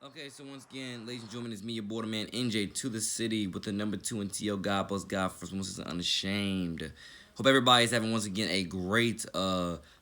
Okay, so once again, ladies and gentlemen, it's me, your border man, NJ to the city with the number 2 and TL. God bless God first, once is unashamed. Hope everybody's having once again a great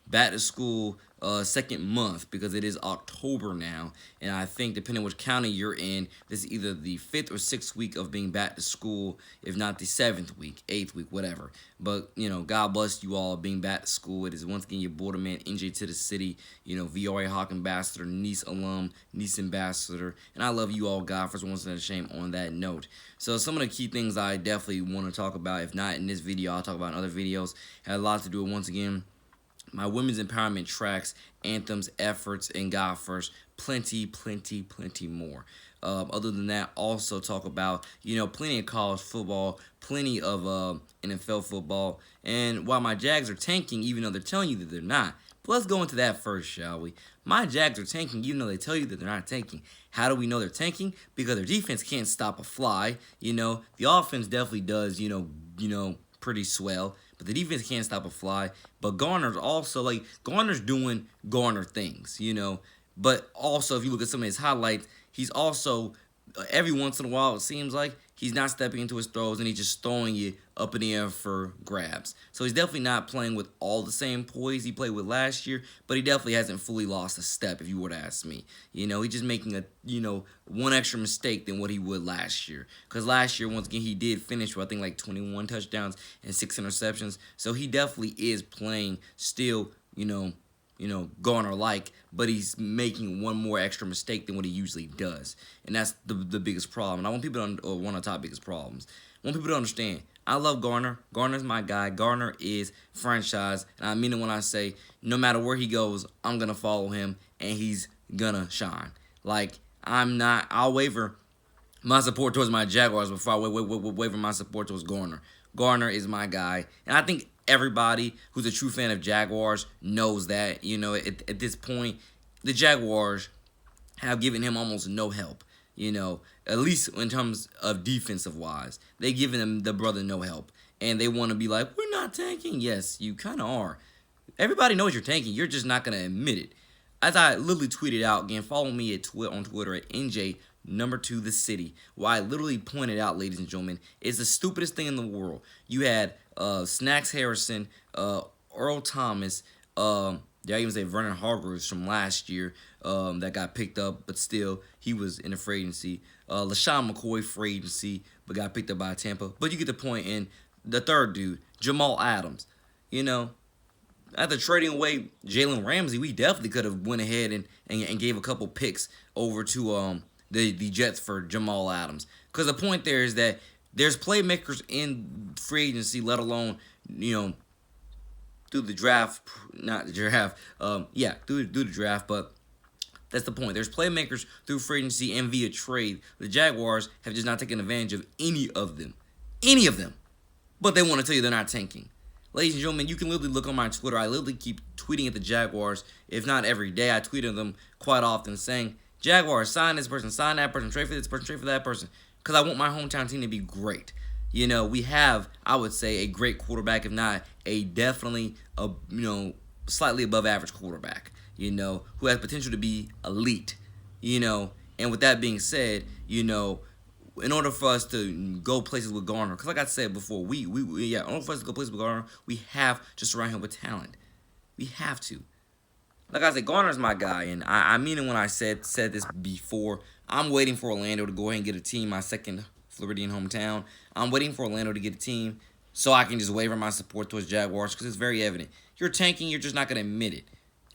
back to school second month because it is October now, and I think depending on which county you're in, this is either the 5th or 6th week of being back to school, if not the 7th week, 8th week, whatever. But God bless you all being back to school. It is once again your border man, NJ to the city. VRA Hawk ambassador, Nice alum, Nice ambassador, and I love you all, God first, once and a shame on that note. So some of the key things I definitely want to talk about, if not in this video, I'll talk about in other videos, had a lot to do with once again my women's empowerment tracks, anthems, efforts, and God first, plenty more. Other than that, also talk about, plenty of college football, plenty of NFL football, and while my Jags are tanking, even though they're telling you that they're not. But let's go into that first, shall we? My Jags are tanking, even though they tell you that they're not tanking. How do we know they're tanking? Because their defense can't stop a fly. The offense definitely does, pretty swell, but the defense can't stop a fly. But Garner's also Garner's doing Garner things, But also, if you look at some of his highlights, he's also every once in a while it seems like he's not stepping into his throws and he's just throwing it up in the air for grabs. So he's definitely not playing with all the same poise he played with last year, but he definitely hasn't fully lost a step, if you were to ask me. He's just making one extra mistake than what he would last year. Because last year, once again, he did finish with, I think, 21 touchdowns and 6 interceptions. So he definitely is playing still, Garner-like, but he's making one more extra mistake than what he usually does. And that's the biggest problem. And I want people to, or one of the top biggest problems. I want people to understand, I love Garner. Garner's my guy. Garner is franchise. And I mean it when I say, no matter where he goes, I'm going to follow him, and he's going to shine. I'll waver my support towards my Jaguars before I waver my support towards Garner. Garner is my guy. And I think everybody who's a true fan of Jaguars knows that. At this point, the Jaguars have given him almost no help. At least in terms of defensive wise, they've given him the brother no help, and they want to be like, we're not tanking. Yes, you kind of are. Everybody knows you're tanking. You're just not gonna admit it. As I literally tweeted out again, follow me on Twitter at NJ2THECITY, where I literally pointed out, ladies and gentlemen, it's the stupidest thing in the world. You had Snacks Harrison, Earl Thomas, did I even say Vernon Hargreaves from last year that got picked up, but still, he was in a free agency. LaShawn McCoy, free agency, but got picked up by Tampa. But you get the point. And the third dude, Jamal Adams. After trading away Jalen Ramsey, we definitely could have went ahead and gave a couple picks over to the Jets for Jamal Adams. Because the point there is that there's playmakers in free agency, let alone, through the draft, not the draft, through the draft, but that's the point. There's playmakers through free agency and via trade. The Jaguars have just not taken advantage of any of them. Any of them. But they want to tell you they're not tanking. Ladies and gentlemen, you can literally look on my Twitter. I literally keep tweeting at the Jaguars, if not every day. I tweet at them quite often saying, Jaguars, sign this person, sign that person, trade for this person, trade for that person. Because I want my hometown team to be great. We have, I would say, a great quarterback, if not a definitely, slightly above average quarterback, who has potential to be elite, And with that being said, in order for us to go places with Garner, because like I said before, in order for us to go places with Garner, we have to surround him with talent. We have to. Like I said, Garner's my guy, and I mean it when I said this before. I'm waiting for Orlando to go ahead and get a team, my second Floridian hometown. I'm waiting for Orlando to get a team so I can just waver my support towards Jaguars because it's very evident. You're tanking, you're just not going to admit it.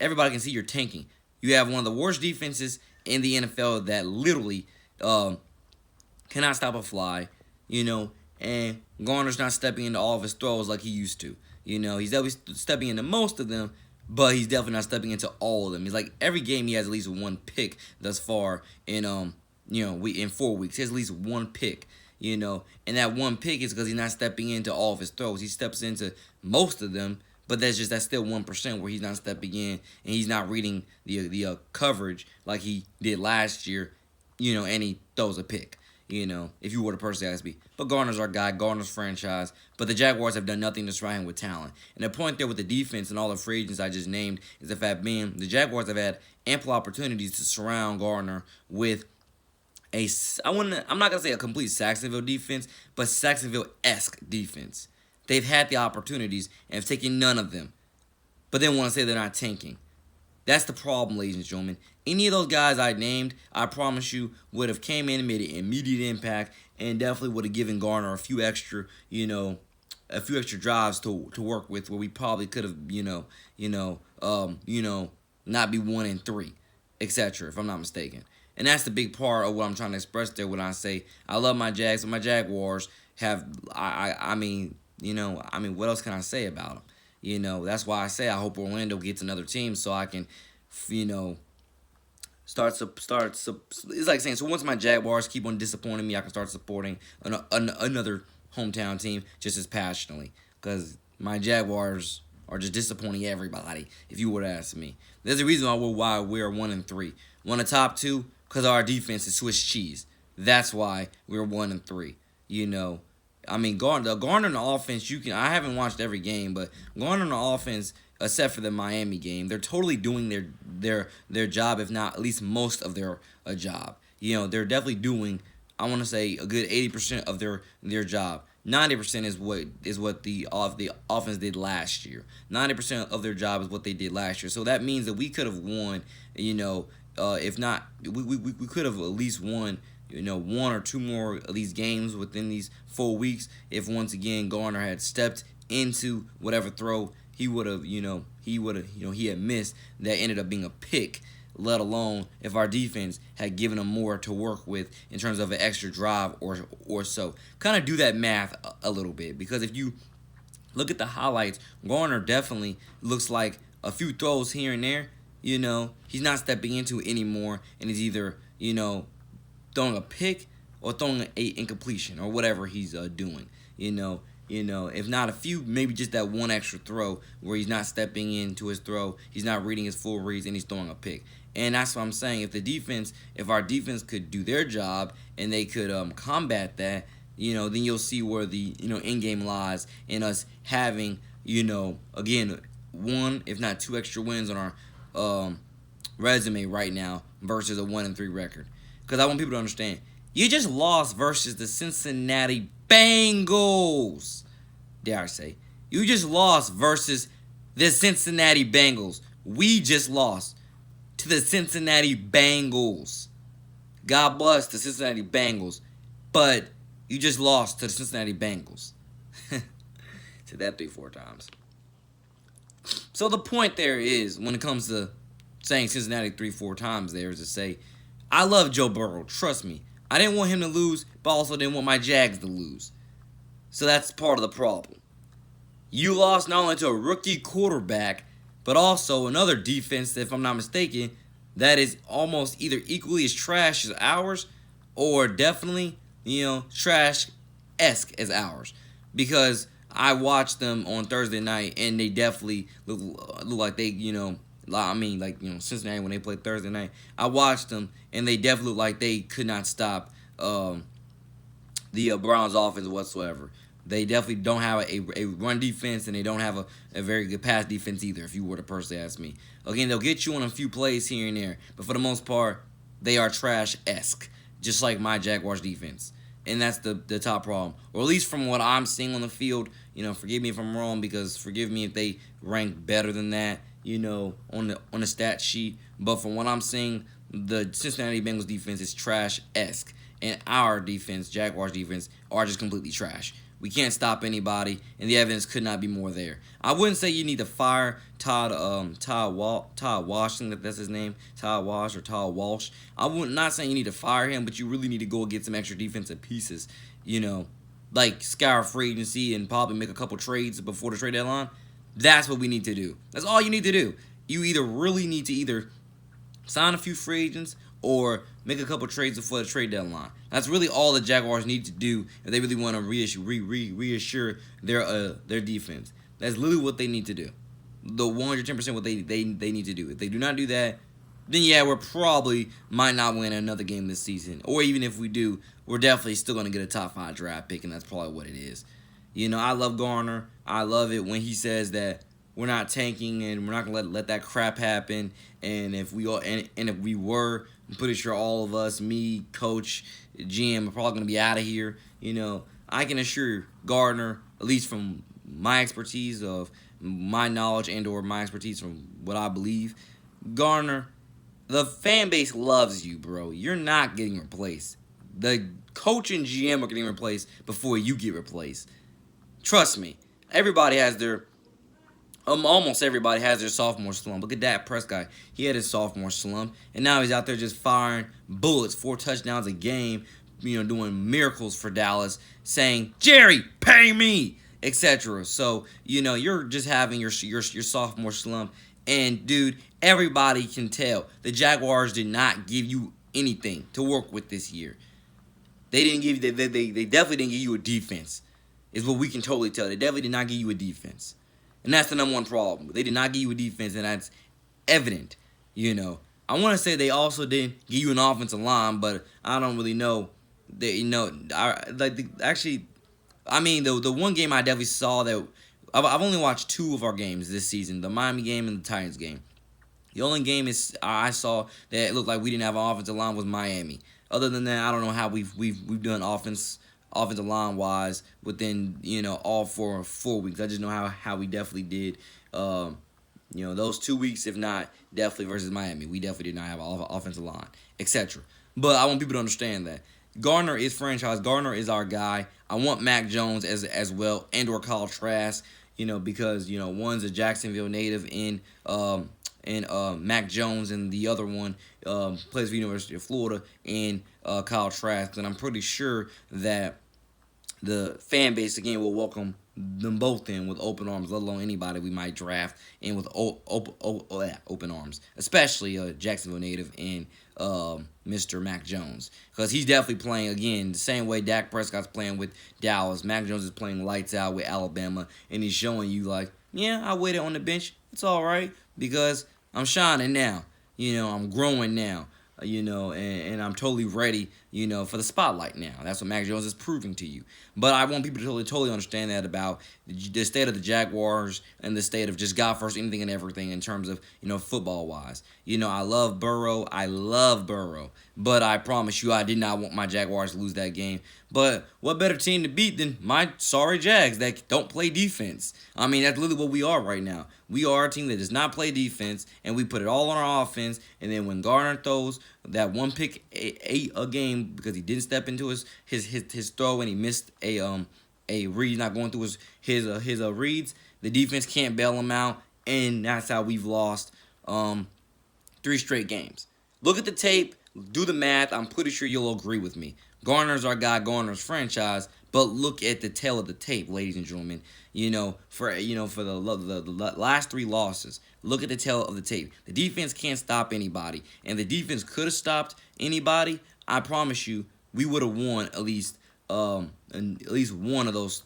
Everybody can see you're tanking. You have one of the worst defenses in the NFL that literally cannot stop a fly, and Garner's not stepping into all of his throws like he used to. He's definitely stepping into most of them, but he's definitely not stepping into all of them. He's like every game he has at least one pick thus far in in 4 weeks. He has at least one pick, and that one pick is because he's not stepping into all of his throws. He steps into most of them, but that's still 1% where he's not stepping in and he's not reading the coverage like he did last year, and he throws a pick. If you were to personally ask me. But Garner's our guy, Garner's franchise. But the Jaguars have done nothing to surround him with talent. And the point there with the defense and all the free agents I just named is the fact being the Jaguars have had ample opportunities to surround Garner with I'm not gonna say a complete Saxonville defense, but Saxonville-esque defense. They've had the opportunities and have taken none of them, but then want to say they're not tanking. That's the problem, ladies and gentlemen. Any of those guys I named, I promise you, would have came in and made an immediate impact, and definitely would have given Garner a few extra drives to work with, where we probably could have, not be 1-3, etc. If I'm not mistaken. And that's the big part of what I'm trying to express there when I say I love my Jags, but my Jaguars have, what else can I say about them? That's why I say I hope Orlando gets another team so I can, you know, it's like saying, so once my Jaguars keep on disappointing me, I can start supporting another hometown team just as passionately, because my Jaguars are just disappointing everybody, if you were to ask me. There's a reason why we're 1-3. One of the top two, because our defense is Swiss cheese. That's why we're 1-3. Garner in the offense, I haven't watched every game, but Garner in the offense, except for the Miami game, they're totally doing their job, if not at least most of their job. They're definitely doing, I want to say, a good 80% of their job. 90% is what the offense did last year. 90% of their job is what they did last year. So that means that we could have won. If not, we could have at least won. One or two more of these games within these 4 weeks. If once again Garner had stepped into whatever throw he would have, he had missed, that ended up being a pick. Let alone if our defense had given him more to work with in terms of an extra drive or so. Kind of do that math a little bit, because if you look at the highlights, Garner definitely looks like a few throws here and there. He's not stepping into it anymore, and he's either throwing a pick or throwing an incompletion or whatever he's doing. If not a few, maybe just that one extra throw where he's not stepping into his throw, he's not reading his full reads, and he's throwing a pick. And that's what I'm saying. If our defense could do their job and they could combat that, then you'll see where the end game lies in us having, again, one if not two extra wins on our resume right now versus a 1-3 record. Because I want people to understand, you just lost versus the Cincinnati Bengals. Dare I say, you just lost versus the Cincinnati Bengals. We just lost to the Cincinnati Bengals. God bless the Cincinnati Bengals, but you just lost to the Cincinnati Bengals. Said that 3-4 times. So the point there is, when it comes to saying Cincinnati 3-4 times, there is to say, I love Joe Burrow. Trust me. I didn't want him to lose, but also didn't want my Jags to lose. So that's part of the problem. You lost not only to a rookie quarterback, but also another defense, if I'm not mistaken, that is almost either equally as trash as ours, or definitely, trash-esque as ours. Because I watched them on Thursday night, and they definitely look like they, Cincinnati, when they played Thursday night, I watched them, and they definitely look like they could not stop the Browns' offense whatsoever. They definitely don't have a run defense, and they don't have a very good pass defense either, if you were to personally ask me. Again, they'll get you on a few plays here and there, but for the most part, they are trash-esque, just like my Jaguars defense. And that's the top problem. Or at least from what I'm seeing on the field. Forgive me if I'm wrong, because forgive me if they rank better than that, on the stat sheet. But from what I'm seeing, the Cincinnati Bengals defense is trash-esque. And our defense, Jaguars defense, are just completely trash. We can't stop anybody, and the evidence could not be more there. I wouldn't say you need to fire Todd Wash, I think that's his name, Todd Wash or Todd Walsh. Not saying you need to fire him, but you really need to go get some extra defensive pieces. Like scour free agency and probably make a couple trades before the trade deadline. That's what we need to do. That's all you need to do. You really need to sign a few free agents or make a couple trades before the trade deadline. That's really all the Jaguars need to do if they really want to reassure their defense. That's literally what they need to do. The 110% what they need to do. If they do not do that, then yeah, we're probably might not win another game this season. Or even if we do, we're definitely still going to get a top 5 draft pick, and that's probably what it is. I love Garner. I love it when he says that we're not tanking, and we're not gonna let that crap happen. And if we all and if we were, I'm pretty sure all of us, me, coach, GM, are probably gonna be out of here. I can assure Gardner, at least from my expertise of my knowledge and/or my expertise from what I believe, Gardner, the fan base loves you, bro. You're not getting replaced. The coach and GM are getting replaced before you get replaced. Trust me. Everybody has their almost everybody has their sophomore slump. Look at Dak Prescott. He had his sophomore slump, and now he's out there just firing bullets, 4 touchdowns a game, doing miracles for Dallas, saying, "Jerry, pay me," etc. So, you're just having your sophomore slump, and dude, everybody can tell the Jaguars did not give you anything to work with this year. They didn't give you. They definitely didn't give you a defense. Is what we can totally tell. They definitely did not give you a defense. And that's the number one problem. They did not give you a defense, and that's evident. I want to say they also didn't give you an offensive line, but I don't really know. The one game I definitely saw that I've only watched 2 of our games this season: the Miami game and the Titans game. The only game I saw that it looked like we didn't have an offensive line was Miami. Other than that, I don't know how we've done offensive line wise within all 4 weeks. I just know how we definitely did. Those 2 weeks, if not definitely versus Miami, we definitely did not have an offensive line, etc. But I want people to understand that Gardner is franchise. Gardner is our guy. I want Mac Jones as well, and/or Kyle Trask. Because one's a Jacksonville native and Mac Jones, and the other one plays for the University of Florida, and Kyle Trask. And I'm pretty sure that the fan base, again, will welcome them both in with open arms, let alone anybody we might draft in with open arms, especially Jacksonville native and Mr. Mac Jones. Because he's definitely playing, again, the same way Dak Prescott's playing with Dallas. Mac Jones is playing lights out with Alabama, and he's showing you, like, yeah, I waited on the bench. It's all right because I'm shining now. I'm growing now. And I'm totally ready, for the spotlight now. That's what Mac Jones is proving to you. But I want people to totally understand that about the state of the Jaguars and the state of just God first, anything and everything in terms of, football-wise. I love Burrow. But I promise you I did not want my Jaguars to lose that game. But what better team to beat than my sorry Jags that don't play defense? I mean, that's literally what we are right now. We are a team that does not play defense, and we put it all on our offense. And then when Gardner throws that one pick a game because he didn't step into his throw and he missed a read, not going through his reads, the defense can't bail him out, and that's how we've lost 3 straight games. Look at the tape, do the math. I'm pretty sure you'll agree with me. Gardner's our guy, Gardner's franchise, but look at the tail of the tape, ladies and gentlemen. For the last 3 losses, look at the tail of the tape. The defense can't stop anybody, and the defense could have stopped anybody. I promise you, we would have won at least one of those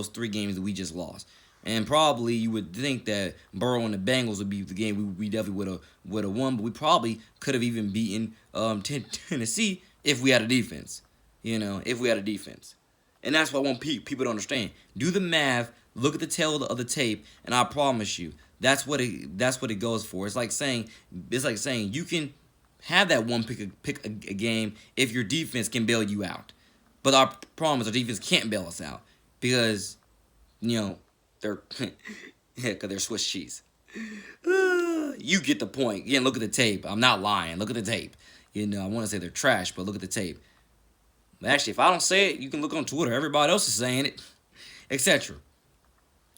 3 games that we just lost. And probably you would think that Burrow and the Bengals would be the game we definitely would have won, but we probably could have even beaten Tennessee if we had a defense. If we had a defense. And that's what I want people to understand. Do the math, look at the tail of the tape, and I promise you, that's what it goes for. It's like saying you can have that one pick a game if your defense can bail you out. But our problem is our defense can't bail us out because they're because they're Swiss cheese. You get the point. Again, look at the tape. I'm not lying. Look at the tape. I want to say they're trash, but look at the tape. Actually, if I don't say it, you can look on Twitter. Everybody else is saying it, etc.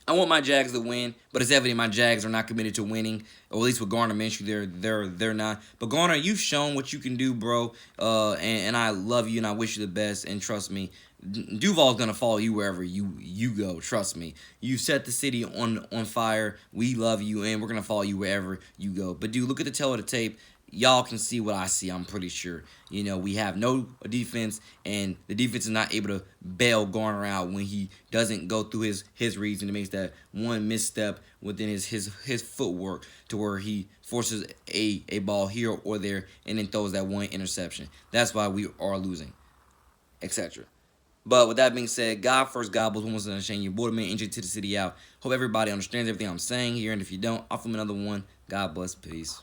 I want my Jags to win, but it's evident my Jags are not committed to winning, or at least with Gardner Minshew, they're not. But Gardner, you've shown what you can do, bro. And I love you, and I wish you the best. And trust me, Duval's gonna follow you wherever you go. Trust me. You set the city on fire. We love you, and we're gonna follow you wherever you go. But dude, look at the tail of the tape. Y'all can see what I see, I'm pretty sure. We have no defense, and the defense is not able to bail Garner out when he doesn't go through his reads, and it makes that one misstep within his footwork to where he forces a ball here or there and then throws that one interception. That's why we are losing, etc. But with that being said, God first, God was almost unashamed. Your boy man, NJ to the city out. Hope everybody understands everything I'm saying here. And if you don't, I'll film another one. God bless. Peace.